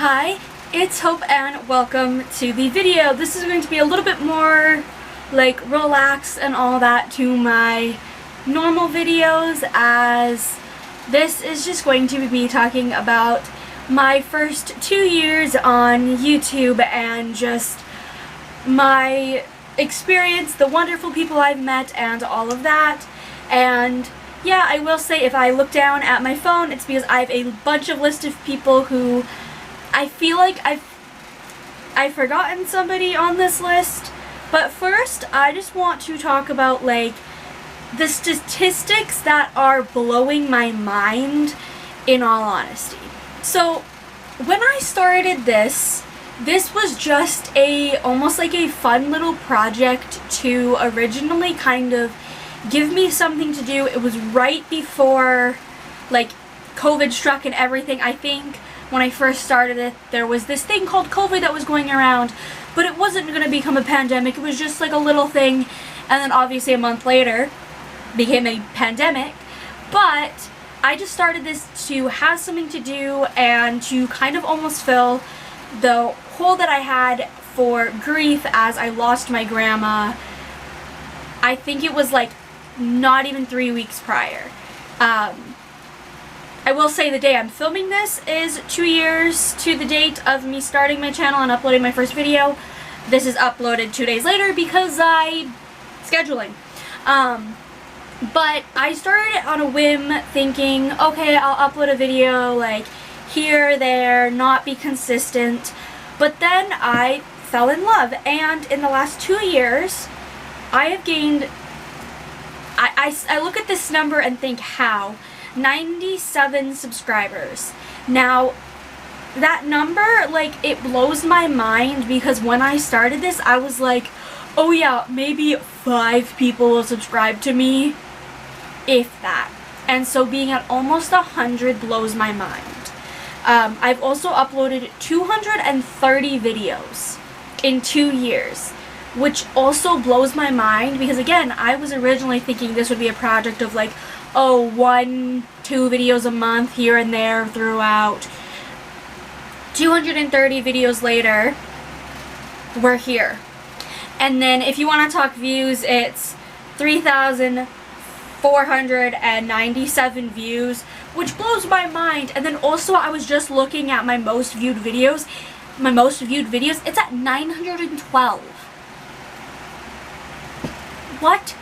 Hi, it's Hope and welcome to the video. This is going to be a little bit more like relaxed and all that to my normal videos, as this is just going to be me talking about my first 2 years on YouTube and just my experience, the wonderful people I've met and all of that. And yeah, I will say if I look down at my phone, it's because I have a bunch of list of people who I feel like I've forgotten somebody on this list. But first, I just want to talk about like the statistics that are blowing my mind, in all honesty. So when I started this was just almost like a fun little project to originally kind of give me something to do. It was right before like COVID struck and everything. I think when I first started it, there was this thing called COVID that was going around, but it wasn't going to become a pandemic. It was just like a little thing, and then obviously a month later became a pandemic. But I just started this to have something to do and to kind of almost fill the hole that I had for grief, as I lost my grandma. I think it was like not even 3 weeks prior. I will say the day I'm filming this is 2 years to the date of me starting my channel and uploading my first video. This is uploaded 2 days later because scheduling. But I started it on a whim, thinking, okay, I'll upload a video like here, there, not be consistent. But then I fell in love, and in the last 2 years, I have gained, I look at this number and think, how? 97 subscribers. Now, that number, like, it blows my mind, because when I started this, I was like, oh yeah, maybe 5 people will subscribe to me, if that. And so being at almost 100 blows my mind. I've also uploaded 230 videos in 2 years, which also blows my mind, because again, I was originally thinking this would be a project of like, oh, 1-2 videos a month here and there throughout. 230 videos later, we're here. And then if you want to talk views, it's 3,497 views, which blows my mind. And then also I was just looking at my most viewed videos. It's at 912. What?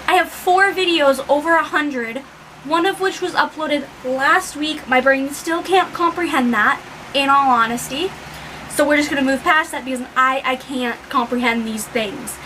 I have 4 videos over 100, one of which was uploaded last week. My brain still can't comprehend that, in all honesty. So we're just going to move past that, because I can't comprehend these things.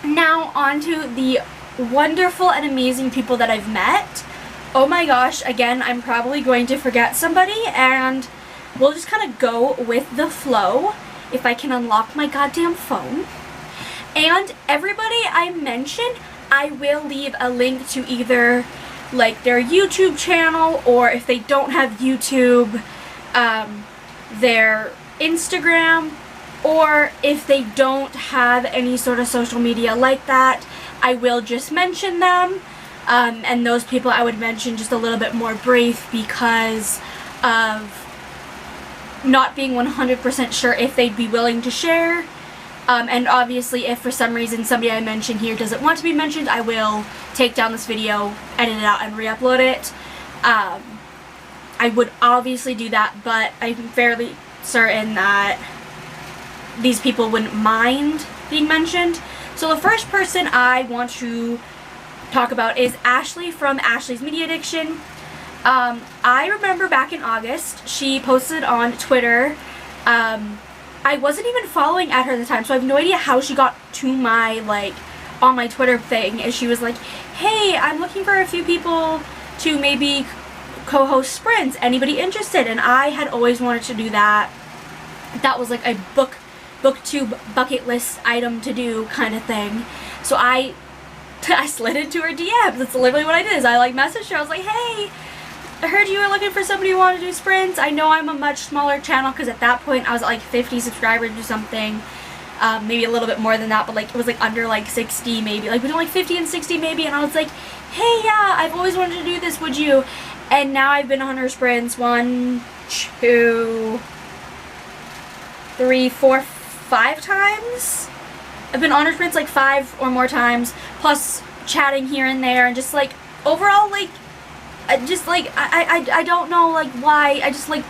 Now on to the wonderful and amazing people that I've met. Oh my gosh, again, I'm probably going to forget somebody, and we'll just kind of go with the flow if I can unlock my goddamn phone. And everybody I mentioned, I will leave a link to either like their YouTube channel, or if they don't have YouTube, their Instagram, or if they don't have any sort of social media like that, I will just mention them. And those people I would mention just a little bit more brief, because of not being 100% sure if they'd be willing to share. And obviously, if for some reason somebody I mentioned here doesn't want to be mentioned, I will take down this video, edit it out, and re-upload it. I would obviously do that, but I'm fairly certain that these people wouldn't mind being mentioned. So the first person I want to talk about is Ashley from Ashley's Media Addiction. I remember back in August, she posted on Twitter. I wasn't even following at her at the time, so I have no idea how she got to my, like, on my Twitter thing. And she was like, hey, I'm looking for a few people to maybe co-host sprints. Anybody interested? And I had always wanted to do that. That was like a Booktube bucket list item to do kind of thing. So I slid into her DMs. That's literally what I did. Is I like messaged her. I was like, hey, I heard you were looking for somebody who wanted to do sprints. I know I'm a much smaller channel, because at that point I was at like 50 subscribers or something. Maybe a little bit more than that, but like it was like under like 60 maybe. Like between like 50 and 60 maybe. And I was like, hey, yeah, I've always wanted to do this. Would you? and now I've been on her sprints 1, 2, 3, 4, 5 times. I've been on her sprints like 5 or more times, plus chatting here and there, and just like overall, like I don't know like why. I just like,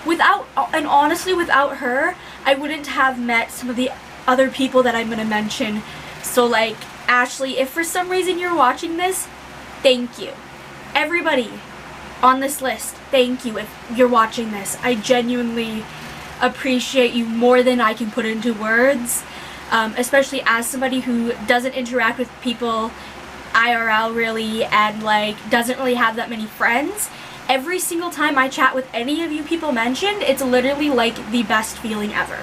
without, and honestly without her I wouldn't have met some of the other people that I'm gonna mention. So like, Ashley, if for some reason you're watching this, thank you. Everybody on this list, thank you if you're watching this. I genuinely appreciate you more than I can put into words, especially as somebody who doesn't interact with people IRL really, and like doesn't really have that many friends. Every single time I chat with any of you people mentioned, it's literally like the best feeling ever.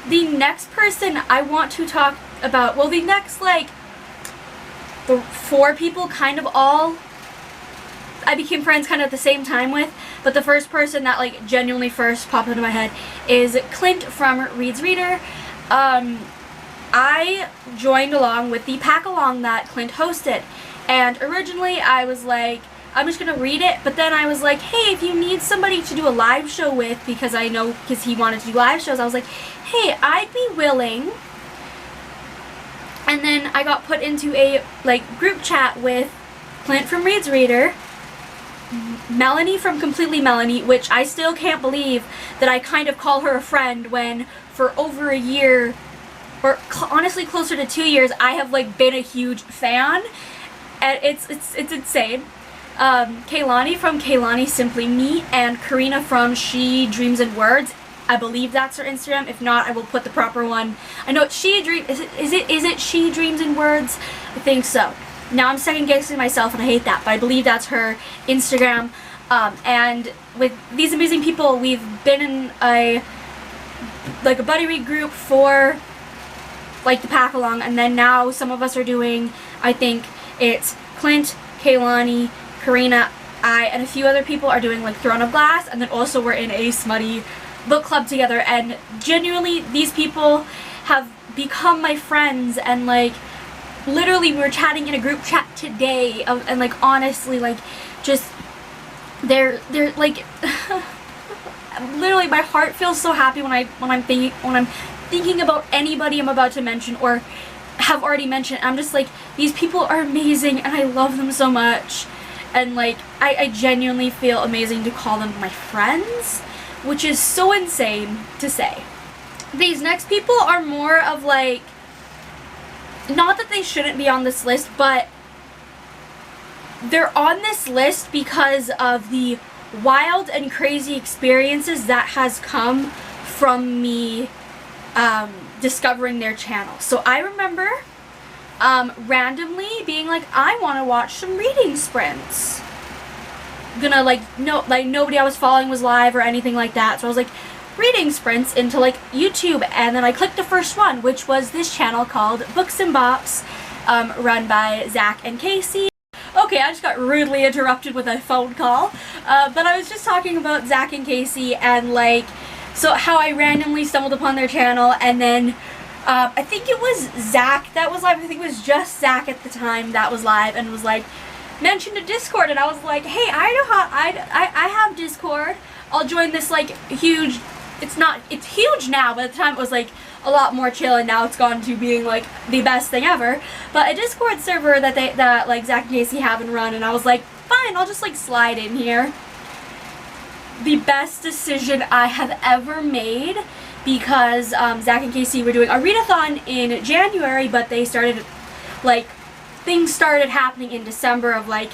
The next person I want to talk about, well, the next like the 4 people kind of all I became friends kind of at the same time with, but the first person that like genuinely first popped into my head is Clint from Reed's Reader. I joined along with the pack along that Clint hosted, and originally I was like, I'm just gonna read it, but then I was like, hey, if you need somebody to do a live show with, because he wanted to do live shows, I was like, hey, I'd be willing. And then I got put into a like group chat with Clint from Reed's Reader, Melanie from Completely Melanie, which I still can't believe that I kind of call her a friend when for over a year, or honestly closer to 2 years, I have like been a huge fan, and it's insane. Kaylani from Kaylani Simply Me, and Karina from She Dreams in Words. I believe that's her Instagram. If not, I will put the proper one. I know is it She Dreams in Words? I think so. Now I'm second guessing myself and I hate that, but I believe that's her Instagram. And with these amazing people, we've been in a buddy read group for like the pack along, and then now some of us are doing, I think it's Clint, Kaylani, Karina, I, and a few other people are doing like Throne of Glass, and then also we're in a smutty book club together, and genuinely these people have become my friends, and like literally we were chatting in a group chat today, and like honestly like just they're like literally my heart feels so happy when I'm thinking about anybody I'm about to mention or have already mentioned. I'm just like, these people are amazing and I love them so much, and like I genuinely feel amazing to call them my friends, which is so insane to say. These next people are more of like, not that they shouldn't be on this list, but they're on this list because of the wild and crazy experiences that has come from me discovering their channel. So I remember randomly being like, I want to watch some reading sprints. Nobody I was following was live or anything like that, so I was like, reading sprints into like YouTube, and then I clicked the first one, which was this channel called Books and Bops, run by Zach and Casey. Okay, I just got rudely interrupted with a phone call, but I was just talking about Zach and Casey, and like, so how I randomly stumbled upon their channel, and then I think it was Zach that was live. I think it was just Zach at the time that was live, and was like, mentioned a Discord, and I was like, hey, I know how I have Discord. I'll join this like huge, it's huge now, but at the time it was like a lot more chill, and now it's gone to being like the best thing ever. But a Discord server that like Zach and Casey have and run, and I was like, fine, I'll just like slide in here. The best decision I have ever made, because Zach and Casey were doing a readathon in January, but they started like, things started happening in December of like,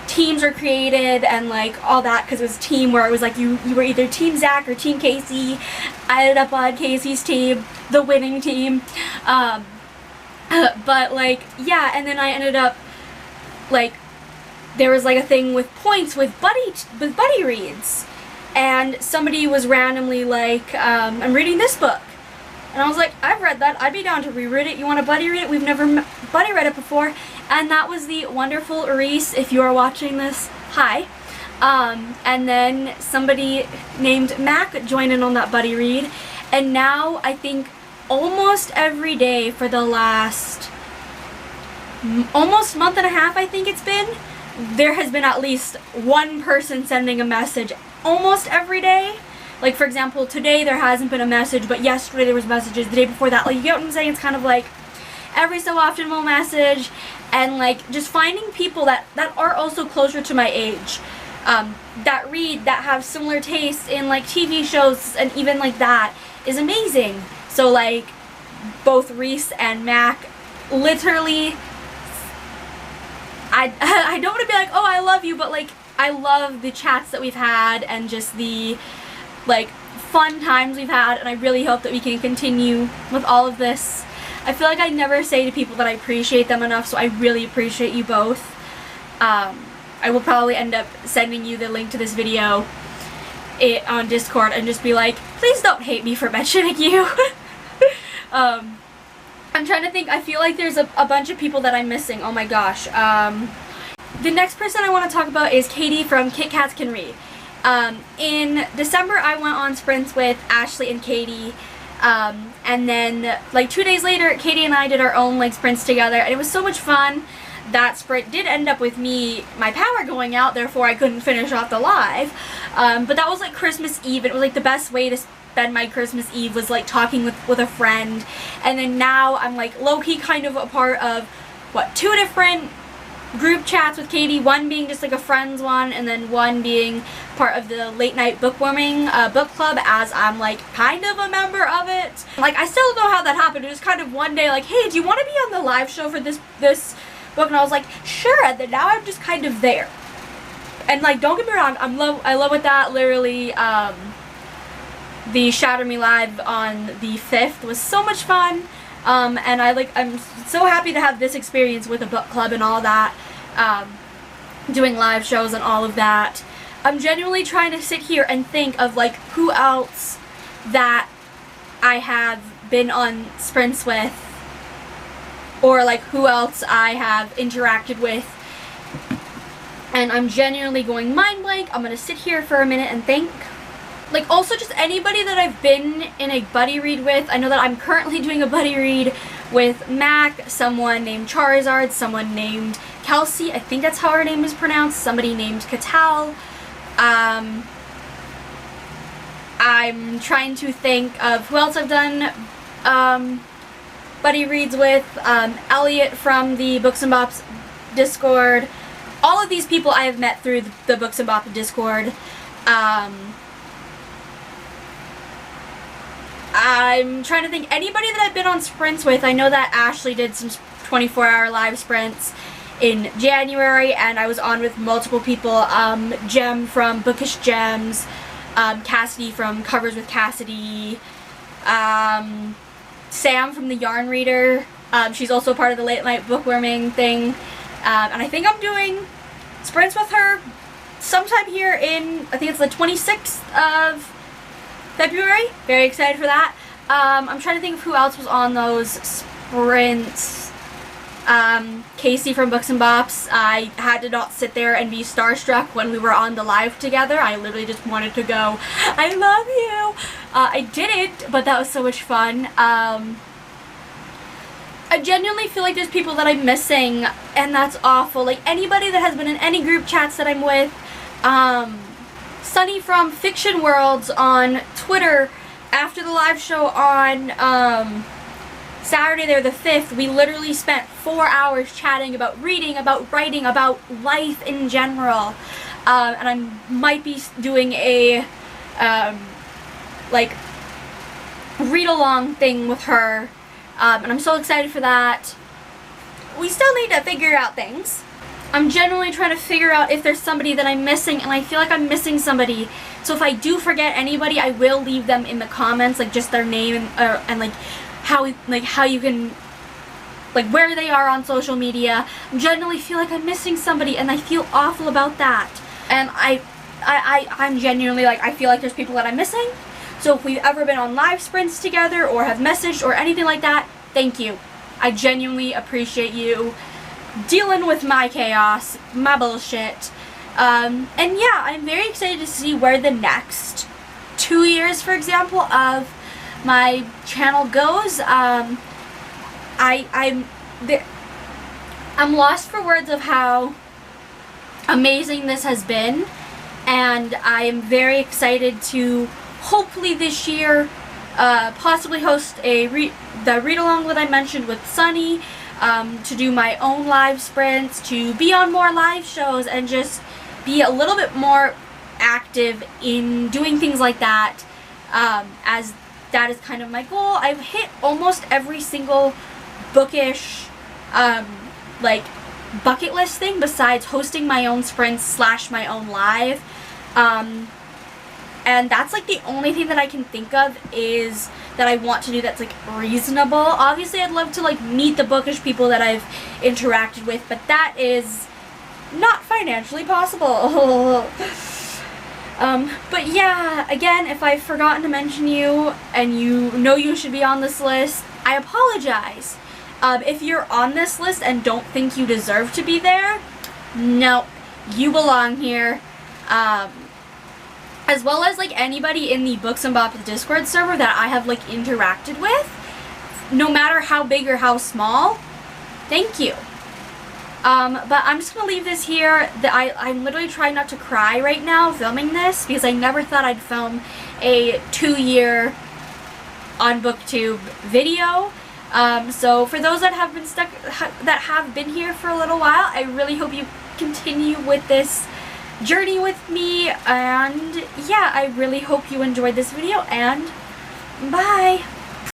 teams are created and like all that, because it was a team where it was like you were either Team Zach or Team Casey. I ended up on Casey's team, the winning team. But like, yeah, and then I ended up like, there was like a thing with points with buddy reads, and somebody was randomly like, I'm reading this book. And I was like, I've read that. I'd be down to reread it. You want to buddy read it? We've never buddy read it before. And that was the wonderful Reese. If you are watching this, hi. And then somebody named Mac joined in on that buddy read. And now I think almost every day for the last almost month and a half, I think it's been, there has been at least one person sending a message almost every day. Like, for example, today there hasn't been a message, but yesterday there was messages, the day before that. Like, you get what I'm saying? It's kind of like every so often we'll message, and like just finding people that are also closer to my age, that read, that have similar tastes in like TV shows and even like that is amazing. So like both Reese and Mac, literally, I don't want to be like, oh, I love you, but like I love the chats that we've had and just the like fun times we've had, and I really hope that we can continue with all of this. I feel like I never say to people that I appreciate them enough, so I really appreciate you both. I will probably end up sending you the link to this video on Discord and just be like, please don't hate me for mentioning you. I'm trying to think. I feel like there's a bunch of people that I'm missing. Oh my gosh. The next person I want to talk about is Katie from Kit Kats Can Read. In December, I went on sprints with Ashley and Katie, and then like 2 days later, Katie and I did our own like sprints together, and it was so much fun. That sprint did end up with my power going out, therefore I couldn't finish off the live, but that was like Christmas Eve. It was like the best way to spend my Christmas Eve was like talking with a friend, and then now I'm like low-key kind of a part of, what, 2 different group chats with Katie, one being just like a friends one, and then one being part of the late night bookworming book club, as I'm like kind of a member of it. Like, I still don't know how that happened. It was kind of one day like, hey, do you want to be on the live show for this book? And I was like, sure, and then now I'm just kind of there. And like, don't get me wrong, I love with that. Literally, the Shatter Me Live on the 5th was so much fun. And I'm so happy to have this experience with a book club and all that, doing live shows and all of that. I'm genuinely trying to sit here and think of like who else that I have been on sprints with, or like who else I have interacted with, and I'm genuinely going mind blank. I'm gonna sit here for a minute and think. Like, also just anybody that I've been in a buddy read with. I know that I'm currently doing a buddy read with Mac, someone named Charizard, someone named Kelsey, I think that's how her name is pronounced, somebody named Katal. I'm trying to think of who else I've done buddy reads with. Elliot from the Books and Bops Discord. All of these people I have met through the Books and Bops Discord. I'm trying to think anybody that I've been on sprints with. I know that Ashley did some 24-hour live sprints in January, and I was on with multiple people. Jem from Bookish Gems, Cassidy from Covers with Cassidy, Sam from the Yarn Reader. She's also part of the late night bookworming thing, and I think I'm doing sprints with her sometime here in, I think it's the 26th of February. Very excited for that. I'm trying to think of who else was on those sprints. Casey from Books and Bops. I had to not sit there and be starstruck when we were on the live together. I literally just wanted to go, I love you. I didn't, but that was so much fun. I genuinely feel like there's people that I'm missing, and that's awful. Like, anybody that has been in any group chats that I'm with, Sunny from Fiction Worlds on Twitter, after the live show on Saturday there, the 5th, we literally spent 4 hours chatting about reading, about writing, about life in general. And I might be doing a like read-along thing with her, and I'm so excited for that. We still need to figure out things. I'm genuinely trying to figure out if there's somebody that I'm missing, and I feel like I'm missing somebody. So if I do forget anybody, I will leave them in the comments, like just their name and like how you can, like where they are on social media. I genuinely feel like I'm missing somebody, and I feel awful about that. And I'm genuinely like, I feel like there's people that I'm missing. So if we've ever been on live sprints together or have messaged or anything like that, thank you. I genuinely appreciate you dealing with my chaos, my bullshit. And yeah, I'm very excited to see where the next 2 years, for example, of my channel goes. I'm lost for words of how amazing this has been, and I am very excited to hopefully this year possibly host the read-along that I mentioned with Sunny, to do my own live sprints, to be on more live shows, and just be a little bit more active in doing things like that, as that is kind of my goal. I've hit almost every single bookish like bucket list thing besides hosting my own sprints / my own live, and that's like the only thing that I can think of is that I want to do that's like reasonable. Obviously I'd love to like meet the bookish people that I've interacted with, but that is not financially possible. But yeah, again, if I've forgotten to mention you and you know you should be on this list, I apologize. If you're on this list and don't think you deserve to be there, no, you belong here. As well as like anybody in the Books and Bops Discord server that I have like interacted with, no matter how big or how small, thank you. But I'm just gonna leave this here. I'm literally trying not to cry right now filming this because I never thought I'd film a 2-year on Booktube video. So for those that have been here for a little while, I really hope you continue with this journey with me, and yeah, I really hope you enjoyed this video, and bye!